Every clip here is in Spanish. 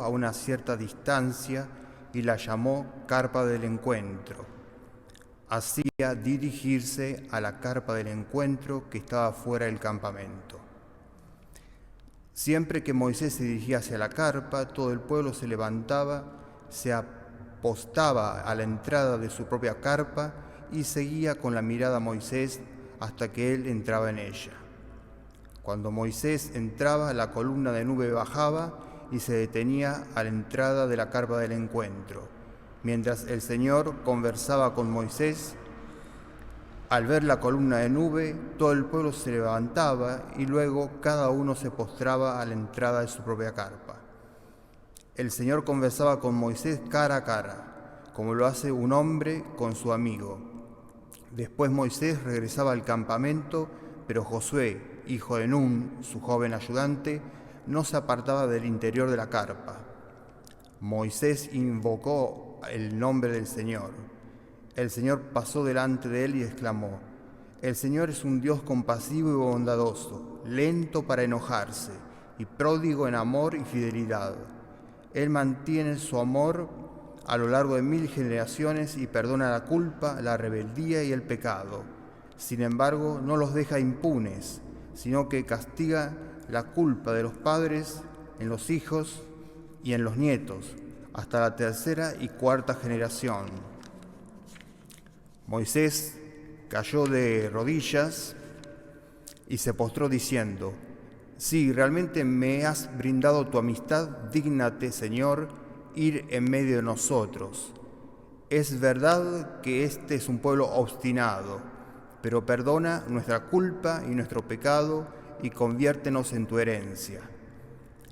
a una cierta distancia y la llamó carpa del encuentro. Hacía dirigirse a la carpa del encuentro que estaba fuera del campamento. Siempre que Moisés se dirigía hacia la carpa, todo el pueblo se levantaba, se apostaba a la entrada de su propia carpa y seguía con la mirada a Moisés hasta que él entraba en ella. Cuando Moisés entraba, la columna de nube bajaba y se detenía a la entrada de la carpa del encuentro. Mientras el Señor conversaba con Moisés, al ver la columna de nube, todo el pueblo se levantaba y luego cada uno se postraba a la entrada de su propia carpa. El Señor conversaba con Moisés cara a cara, como lo hace un hombre con su amigo. Después Moisés regresaba al campamento, pero Josué, hijo de Nun, su joven ayudante, no se apartaba del interior de la carpa. Moisés invocó el nombre del Señor. El Señor pasó delante de él y exclamó: El Señor es un Dios compasivo y bondadoso, lento para enojarse y pródigo en amor y fidelidad. Él mantiene su amor a lo largo de 1000 generaciones y perdona la culpa, la rebeldía y el pecado. Sin embargo, no los deja impunes, sino que castiga la culpa de los padres en los hijos y en los nietos, hasta la 3ª y 4ª generación. Moisés cayó de rodillas y se postró diciendo: Sí, realmente me has brindado tu amistad, dígnate, Señor, ir en medio de nosotros. Es verdad que este es un pueblo obstinado, pero perdona nuestra culpa y nuestro pecado y conviértenos en tu herencia.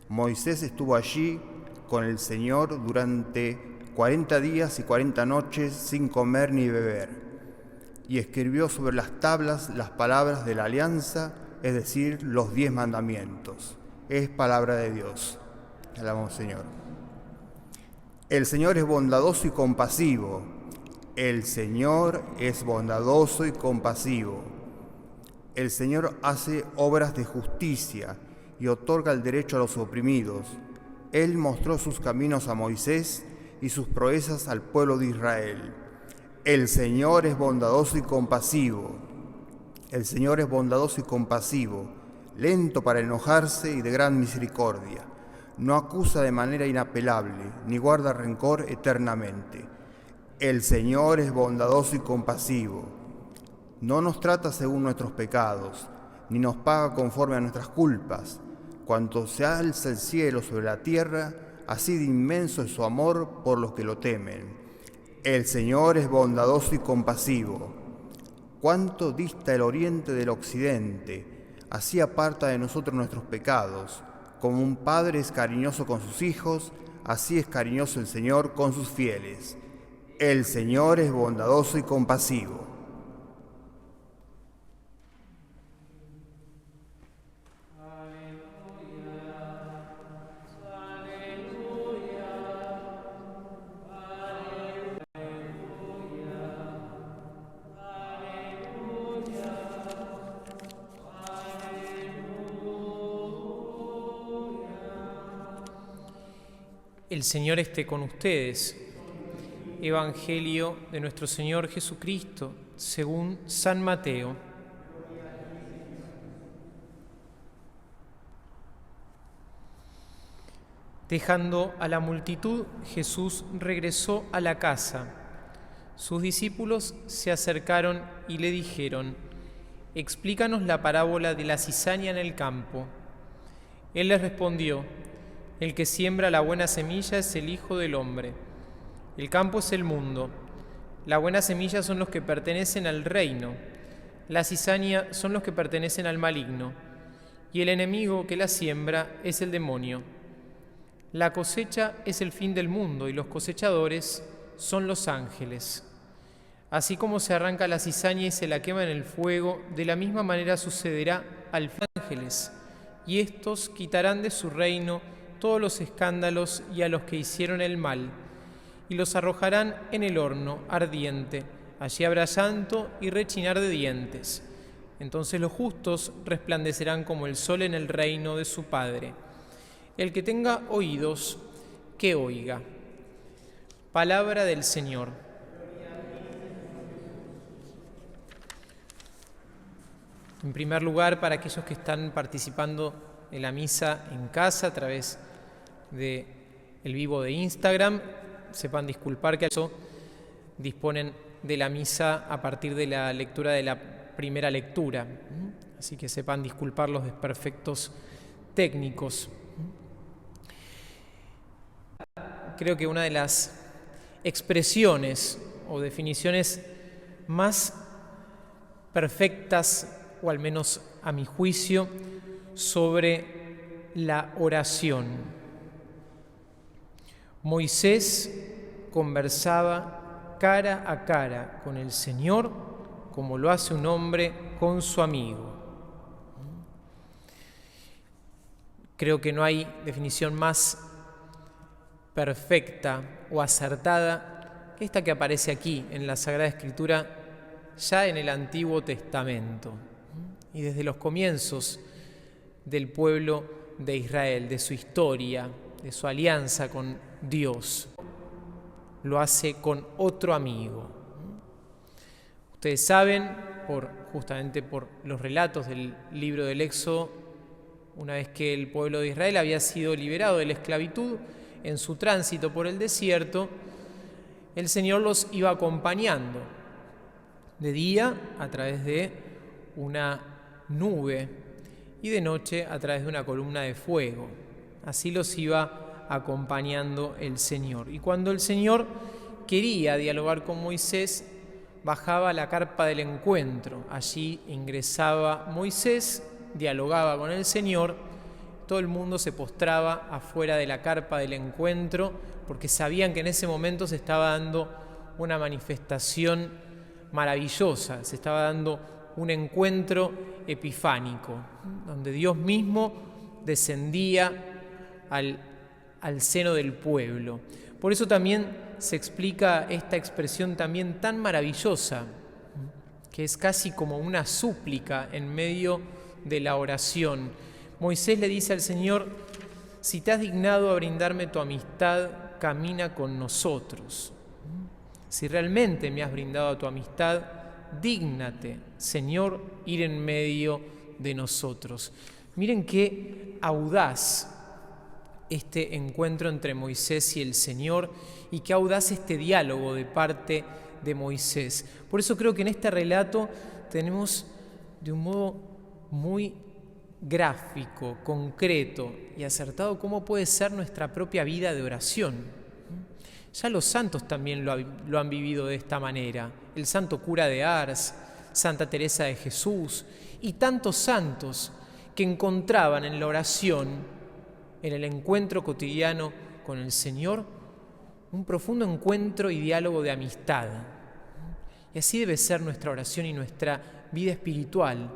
Moisés estuvo allí con el Señor durante 40 días y 40 noches sin comer ni beber, y escribió sobre las tablas las palabras de la alianza, es decir, los 10 mandamientos. Es palabra de Dios. Alabamos, Señor. El Señor es bondadoso y compasivo. El Señor es bondadoso y compasivo. El Señor hace obras de justicia y otorga el derecho a los oprimidos. Él mostró sus caminos a Moisés y sus proezas al pueblo de Israel. El Señor es bondadoso y compasivo. El Señor es bondadoso y compasivo, lento para enojarse y de gran misericordia. No acusa de manera inapelable, ni guarda rencor eternamente. El Señor es bondadoso y compasivo. No nos trata según nuestros pecados, ni nos paga conforme a nuestras culpas. Cuanto se alza el cielo sobre la tierra, así de inmenso es su amor por los que lo temen. El Señor es bondadoso y compasivo. Cuánto dista el oriente del occidente, así aparta de nosotros nuestros pecados. Como un padre es cariñoso con sus hijos, así es cariñoso el Señor con sus fieles. El Señor es bondadoso y compasivo. El Señor esté con ustedes. Evangelio de nuestro Señor Jesucristo, según San Mateo. Dejando a la multitud, Jesús regresó a la casa. Sus discípulos se acercaron y le dijeron: «Explícanos la parábola de la cizaña en el campo». Él les respondió: «El que siembra la buena semilla es el Hijo del Hombre. El campo es el mundo. La buena semilla son los que pertenecen al reino. La cizaña son los que pertenecen al maligno. Y el enemigo que la siembra es el demonio. La cosecha es el fin del mundo y los cosechadores son los ángeles. Así como se arranca la cizaña y se la quema en el fuego, de la misma manera sucederá a los ángeles, y estos quitarán de su reino todos los escándalos y a los que hicieron el mal, y los arrojarán en el horno ardiente. Allí habrá llanto y rechinar de dientes. Entonces los justos resplandecerán como el sol en el reino de su Padre. El que tenga oídos, que oiga. Palabra del Señor. En primer lugar, para aquellos que están participando en la misa en casa a través del vivo de Instagram, sepan disculpar que eso disponen de la misa a partir de la lectura de la primera lectura. Así que sepan disculpar los desperfectos técnicos. Creo que una de las expresiones o definiciones más perfectas, o al menos a mi juicio, sobre la oración. Moisés conversaba cara a cara con el Señor como lo hace un hombre con su amigo. Creo que no hay definición más perfecta o acertada que esta que aparece aquí en la Sagrada Escritura, ya en el Antiguo Testamento y desde los comienzos del pueblo de Israel, de su historia, de su alianza con Dios. Lo hace con otro amigo. Ustedes saben, justamente por los relatos del libro del Éxodo, una vez que el pueblo de Israel había sido liberado de la esclavitud, en su tránsito por el desierto, el Señor los iba acompañando de día a través de una nube y de noche a través de una columna de fuego. Así los iba acompañando el Señor. Y cuando el Señor quería dialogar con Moisés, bajaba a la carpa del encuentro. Allí ingresaba Moisés, dialogaba con el Señor. Todo el mundo se postraba afuera de la carpa del encuentro porque sabían que en ese momento se estaba dando una manifestación maravillosa, se estaba dando un encuentro epifánico, donde Dios mismo descendía al seno del pueblo. Por eso también se explica esta expresión también tan maravillosa, que es casi como una súplica en medio de la oración. Moisés le dice al Señor: si te has dignado a brindarme tu amistad, camina con nosotros. Si realmente me has brindado tu amistad, dígnate, Señor, ir en medio de nosotros. Miren qué audaz este encuentro entre Moisés y el Señor, y qué audaz este diálogo de parte de Moisés. Por eso creo que en este relato tenemos de un modo muy gráfico, concreto y acertado cómo puede ser nuestra propia vida de oración. Ya los santos también lo han vivido de esta manera. El santo cura de Ars, Santa Teresa de Jesús y tantos santos que encontraban en la oración, en el encuentro cotidiano con el Señor, un profundo encuentro y diálogo de amistad. Y así debe ser nuestra oración y nuestra vida espiritual.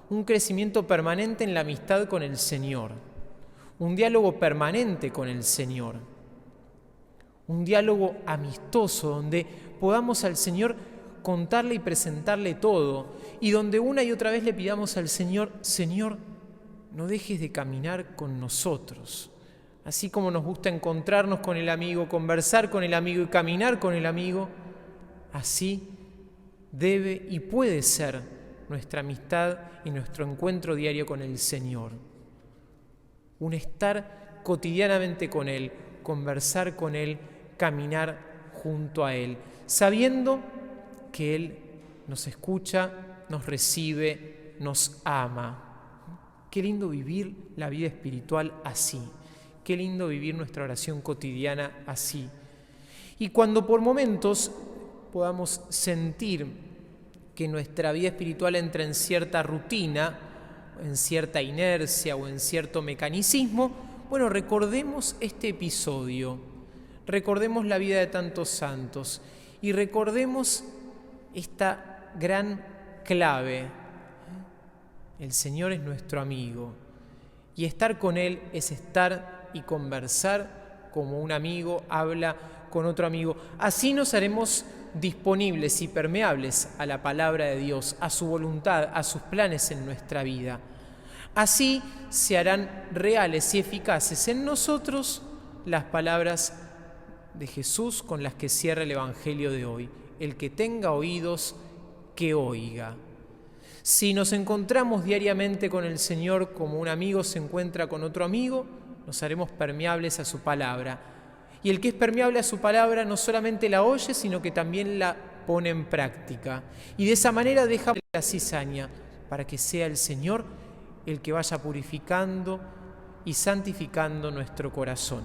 Un crecimiento permanente en la amistad con el Señor. Un diálogo permanente con el Señor. Un diálogo amistoso donde podamos al Señor contarle y presentarle todo, y donde una y otra vez le pidamos al Señor: Señor, no dejes de caminar con nosotros. Así como nos gusta encontrarnos con el amigo, conversar con el amigo y caminar con el amigo, así debe y puede ser nuestra amistad y nuestro encuentro diario con el Señor. Un estar cotidianamente con Él, conversar con Él, caminar junto a Él, sabiendo que Él nos escucha, nos recibe, nos ama. Qué lindo vivir la vida espiritual así. Qué lindo vivir nuestra oración cotidiana así. Y cuando por momentos podamos sentir que nuestra vida espiritual entra en cierta rutina, en cierta inercia o en cierto mecanicismo, bueno, recordemos este episodio, recordemos la vida de tantos santos y recordemos esta gran clave: el Señor es nuestro amigo, y estar con Él es estar y conversar como un amigo habla con otro amigo. Así nos haremos disponibles y permeables a la palabra de Dios, a su voluntad, a sus planes en nuestra vida. Así se harán reales y eficaces en nosotros las palabras de Jesús con las que cierra el Evangelio de hoy. El que tenga oídos, que oiga. Si nos encontramos diariamente con el Señor como un amigo se encuentra con otro amigo, nos haremos permeables a su palabra. Y el que es permeable a su palabra no solamente la oye, sino que también la pone en práctica. Y de esa manera deja la cizaña para que sea el Señor el que vaya purificando y santificando nuestro corazón.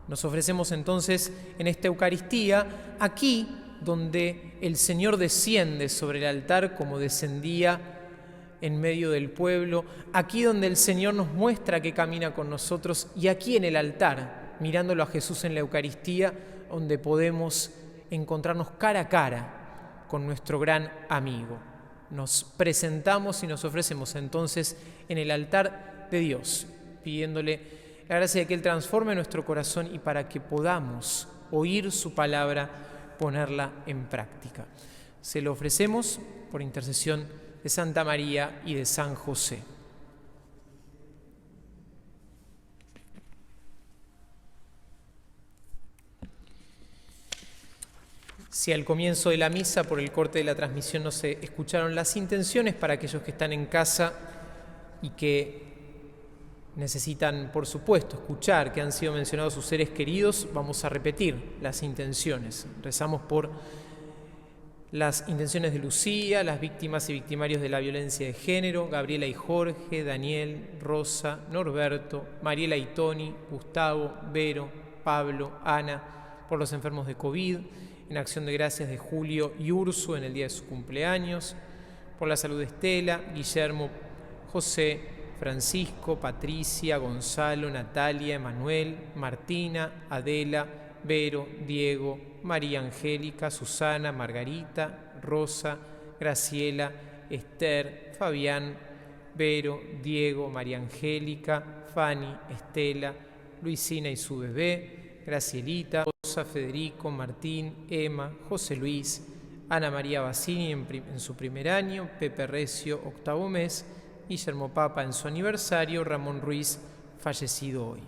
Nos ofrecemos entonces en esta Eucaristía, aquí donde el Señor desciende sobre el altar como descendía en medio del pueblo, aquí donde el Señor nos muestra que camina con nosotros, y aquí en el altar, mirándolo a Jesús en la Eucaristía, donde podemos encontrarnos cara a cara con nuestro gran amigo. Nos presentamos y nos ofrecemos entonces en el altar de Dios, pidiéndole la gracia de que Él transforme nuestro corazón y para que podamos oír su palabra, ponerla en práctica. Se lo ofrecemos por intercesión de Santa María y de San José. Si al comienzo de la misa, por el corte de la transmisión, no se escucharon las intenciones para aquellos que están en casa y que necesitan, por supuesto, escuchar que han sido mencionados sus seres queridos, vamos a repetir las intenciones. Rezamos por las intenciones de Lucía, las víctimas y victimarios de la violencia de género, Gabriela y Jorge, Daniel, Rosa, Norberto, Mariela y Tony, Gustavo, Vero, Pablo, Ana, por los enfermos de COVID, en acción de gracias de Julio y Urso en el día de su cumpleaños, por la salud de Estela, Guillermo, José, Francisco, Patricia, Gonzalo, Natalia, Emanuel, Martina, Adela, Vero, Diego, María Angélica, Susana, Margarita, Rosa, Graciela, Esther, Fabián, Vero, Diego, María Angélica, Fanny, Estela, Luisina y su bebé, Gracielita, Rosa, Federico, Martín, Emma, José Luis, Ana María Bassini en su primer año, Pepe Recio, octavo mes, Guillermo Papa en su aniversario, Ramón Ruiz, fallecido hoy.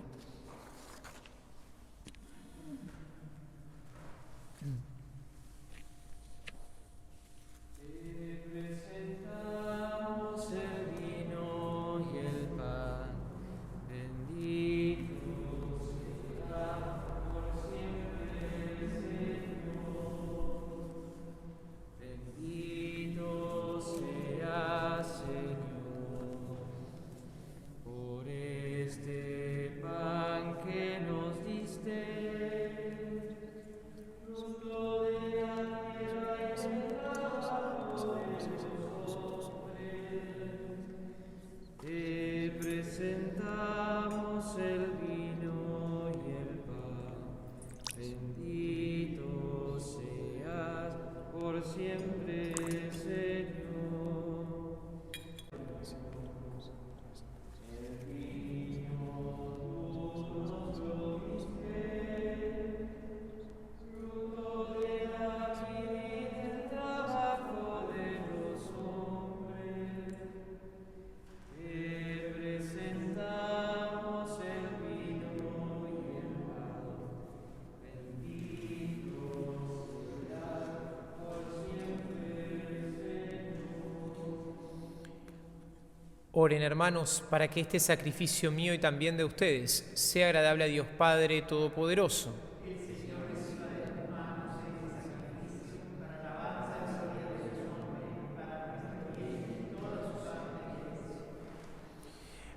Oren, hermanos, para que este sacrificio mío y también de ustedes sea agradable a Dios Padre Todopoderoso.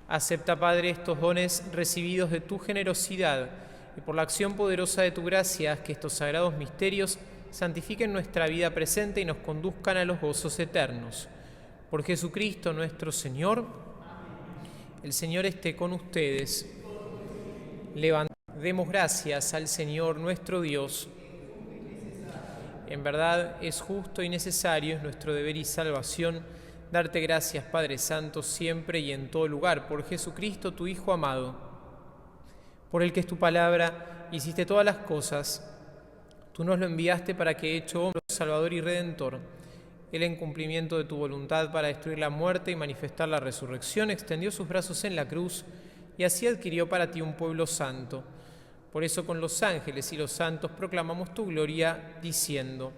Acepta, Padre, estos dones recibidos de tu generosidad y por la acción poderosa de tu gracia, haz que estos sagrados misterios santifiquen nuestra vida presente y nos conduzcan a los gozos eternos. Por Jesucristo nuestro Señor. El Señor esté con ustedes. Demos gracias al Señor nuestro Dios. En verdad es justo y necesario, es nuestro deber y salvación, darte gracias, Padre Santo, siempre y en todo lugar, por Jesucristo, tu Hijo amado, por el que es tu palabra, hiciste todas las cosas. Tú nos lo enviaste para que, hecho hombre, Salvador y Redentor, Él, en cumplimiento de tu voluntad para destruir la muerte y manifestar la resurrección, extendió sus brazos en la cruz y así adquirió para ti un pueblo santo. Por eso con los ángeles y los santos proclamamos tu gloria, diciendo: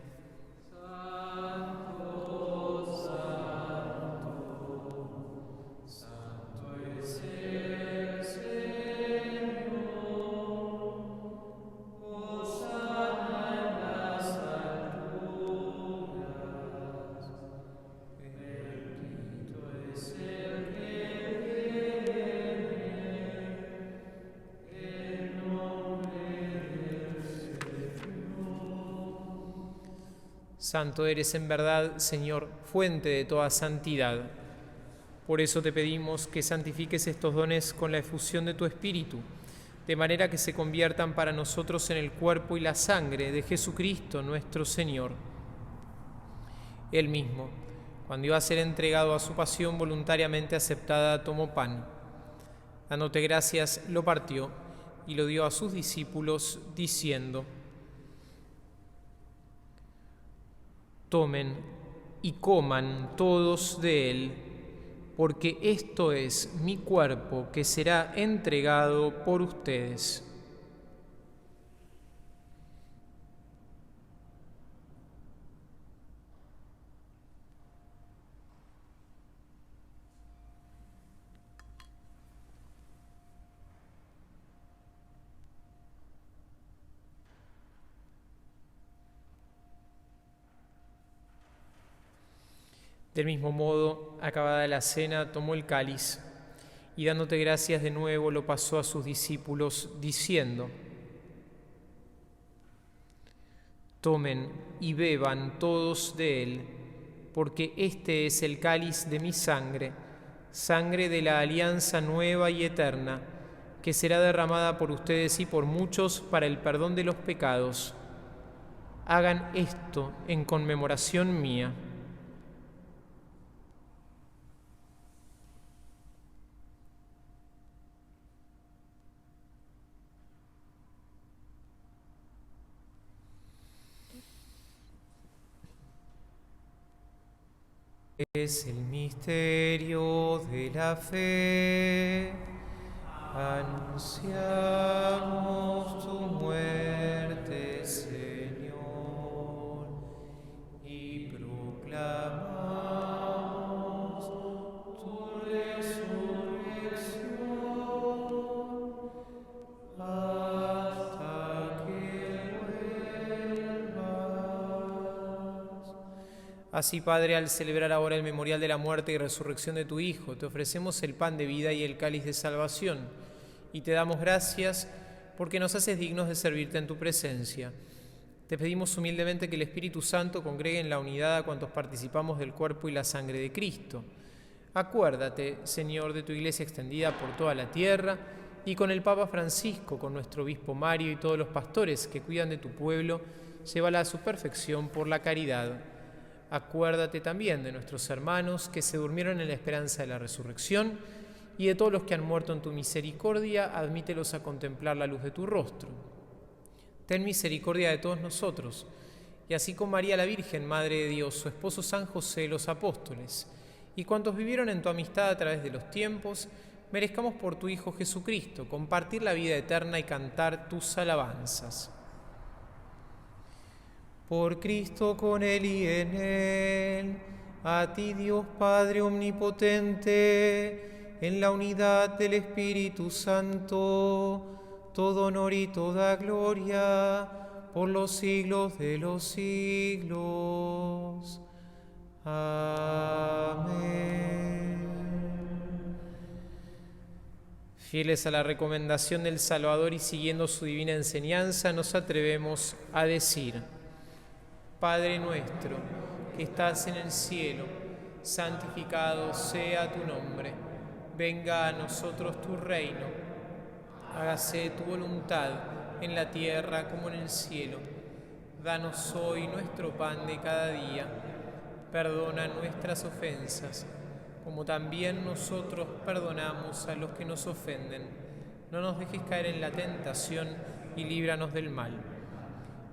Santo eres en verdad, Señor, fuente de toda santidad. Por eso te pedimos que santifiques estos dones con la efusión de tu Espíritu, de manera que se conviertan para nosotros en el cuerpo y la sangre de Jesucristo nuestro Señor. Él mismo, cuando iba a ser entregado a su pasión voluntariamente aceptada, tomó pan. Dándote gracias, lo partió y lo dio a sus discípulos, diciendo: tomen y coman todos de él, porque esto es mi cuerpo que será entregado por ustedes. Del mismo modo, acabada la cena, tomó el cáliz y dándote gracias de nuevo lo pasó a sus discípulos, diciendo: tomen y beban todos de él, porque este es el cáliz de mi sangre, sangre de la alianza nueva y eterna, que será derramada por ustedes y por muchos para el perdón de los pecados. Hagan esto en conmemoración mía. Es el misterio de la fe. Anunciamos tu muerte, Señor, y proclamamos tu resurrección hasta que vuelvas. Así, Padre, al celebrar ahora el memorial de la muerte y resurrección de tu Hijo, te ofrecemos el pan de vida y el cáliz de salvación, y te damos gracias porque nos haces dignos de servirte en tu presencia. Te pedimos humildemente que el Espíritu Santo congregue en la unidad a cuantos participamos del cuerpo y la sangre de Cristo. Acuérdate, Señor, de tu Iglesia extendida por toda la tierra, y con el Papa Francisco, con nuestro obispo Mario y todos los pastores que cuidan de tu pueblo, llévala a su perfección por la caridad. Acuérdate también de nuestros hermanos que se durmieron en la esperanza de la resurrección, y de todos los que han muerto en tu misericordia, admítelos a contemplar la luz de tu rostro. Ten misericordia de todos nosotros, y así con María la Virgen, Madre de Dios, su esposo San José, los apóstoles, y cuantos vivieron en tu amistad a través de los tiempos, merezcamos por tu Hijo Jesucristo compartir la vida eterna y cantar tus alabanzas. Por Cristo, con Él y en Él, a ti Dios Padre Omnipotente, en la unidad del Espíritu Santo, todo honor y toda gloria, por los siglos de los siglos. Amén. Fieles a la recomendación del Salvador y siguiendo su divina enseñanza, nos atrevemos a decir: Padre nuestro, que estás en el cielo, santificado sea tu nombre. Venga a nosotros tu reino. Hágase tu voluntad en la tierra como en el cielo. Danos hoy nuestro pan de cada día. Perdona nuestras ofensas, como también nosotros perdonamos a los que nos ofenden. No nos dejes caer en la tentación y líbranos del mal.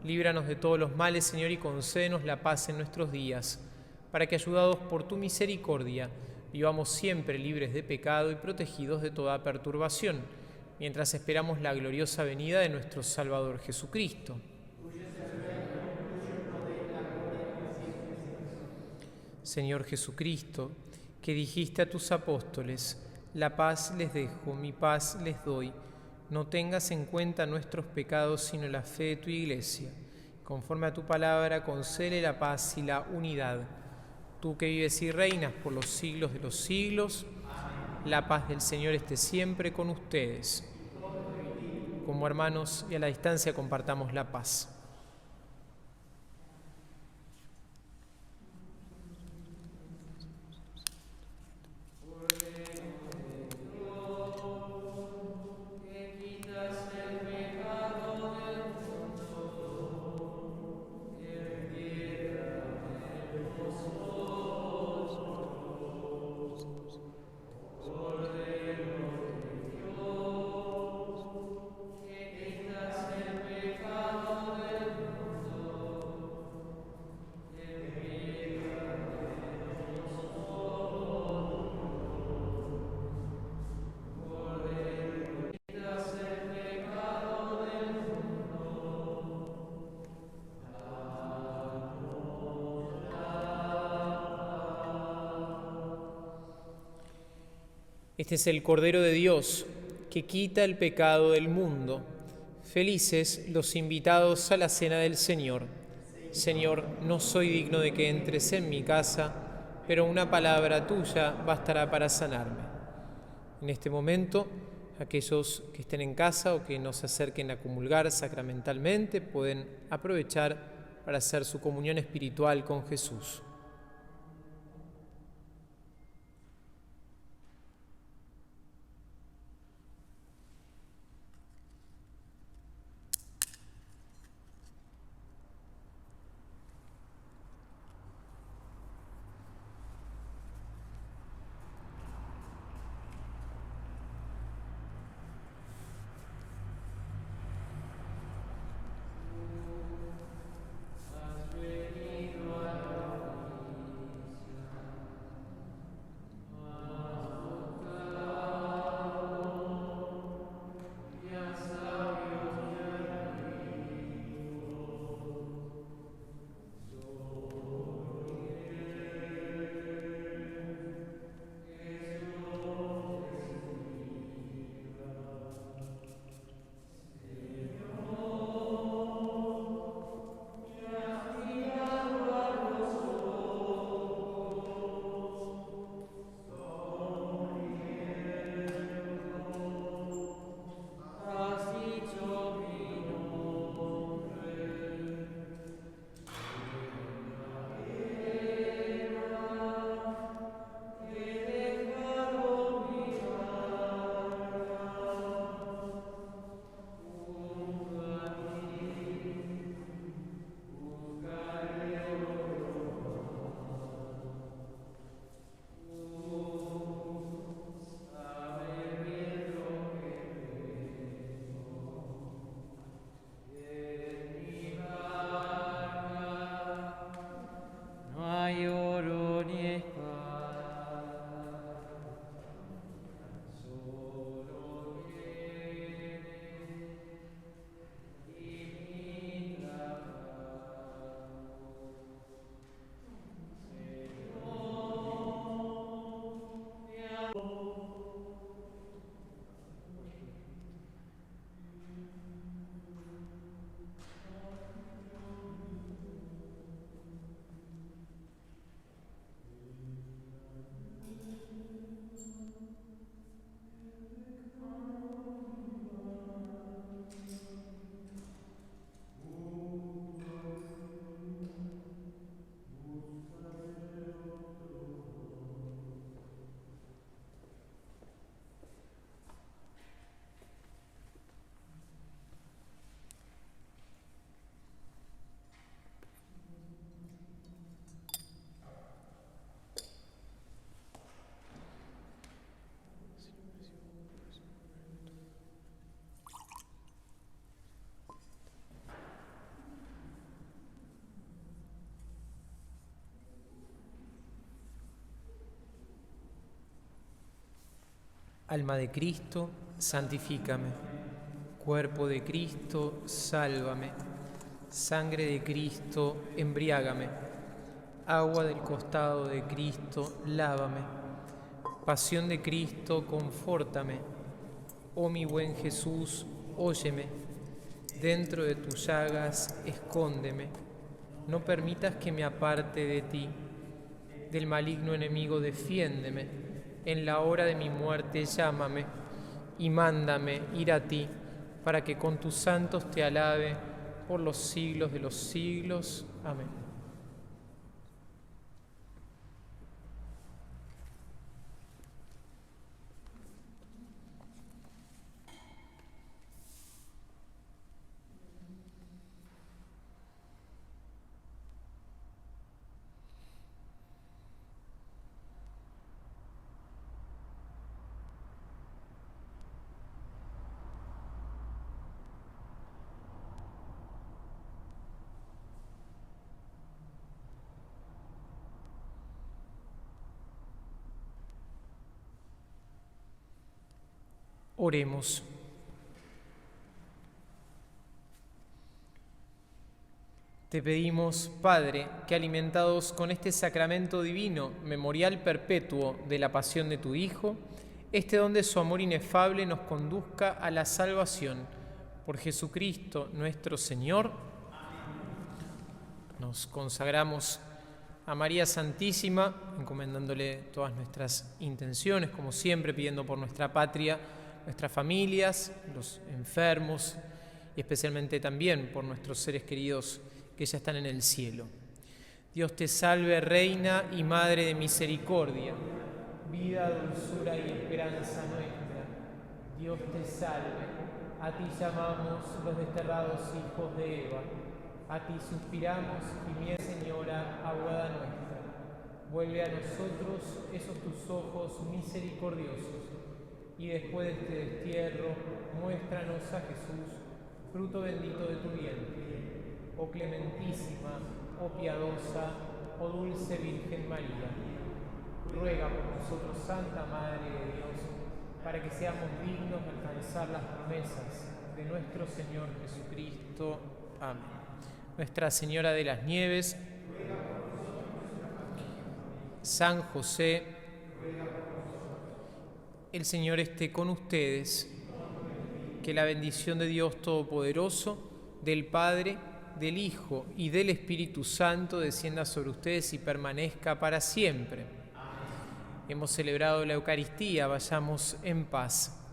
Líbranos de todos los males, Señor, y concédenos la paz en nuestros días, para que, ayudados por tu misericordia, vivamos siempre libres de pecado y protegidos de toda perturbación, mientras esperamos la gloriosa venida de nuestro Salvador Jesucristo. Señor Jesucristo, que dijiste a tus apóstoles: la paz les dejo, mi paz les doy. No tengas en cuenta nuestros pecados, sino la fe de tu Iglesia. Conforme a tu palabra, concede la paz y la unidad. Tú que vives y reinas por los siglos de los siglos, la paz del Señor esté siempre con ustedes. Como hermanos y a la distancia compartamos la paz. Este es el Cordero de Dios, que quita el pecado del mundo. Felices los invitados a la cena del Señor. Señor, no soy digno de que entres en mi casa, pero una palabra tuya bastará para sanarme. En este momento, aquellos que estén en casa o que no se acerquen a comulgar sacramentalmente pueden aprovechar para hacer su comunión espiritual con Jesús. Alma de Cristo, santifícame. Cuerpo de Cristo, sálvame. Sangre de Cristo, embriágame. Agua del costado de Cristo, lávame. Pasión de Cristo, confórtame. Oh mi buen Jesús, óyeme. Dentro de tus llagas, escóndeme. No permitas que me aparte de ti. Del maligno enemigo, defiéndeme. En la hora de mi muerte, llámame. Y mándame ir a ti, para que con tus santos te alabe por los siglos de los siglos. Amén. Oremos. Te pedimos, Padre, que alimentados con este sacramento divino, memorial perpetuo de la pasión de tu Hijo, este don de su amor inefable nos conduzca a la salvación. Por Jesucristo nuestro Señor. Nos consagramos a María Santísima, encomendándole todas nuestras intenciones, como siempre, pidiendo por nuestra patria, nuestras familias, los enfermos y especialmente también por nuestros seres queridos que ya están en el cielo. Dios te salve, Reina y Madre de misericordia, vida, dulzura y esperanza nuestra. Dios te salve, a ti llamamos los desterrados hijos de Eva, a ti suspiramos, gimie Señora, aguada nuestra. Vuelve a nosotros esos tus ojos misericordiosos, y después de este destierro, muéstranos a Jesús, fruto bendito de tu vientre. Oh clementísima, oh piadosa, oh dulce Virgen María, ruega por nosotros, Santa Madre de Dios, para que seamos dignos de alcanzar las promesas de nuestro Señor Jesucristo. Amén. Nuestra Señora de las Nieves, San José, el Señor esté con ustedes. Que la bendición de Dios Todopoderoso, del Padre, del Hijo y del Espíritu Santo descienda sobre ustedes y permanezca para siempre. Hemos celebrado la Eucaristía, vayamos en paz.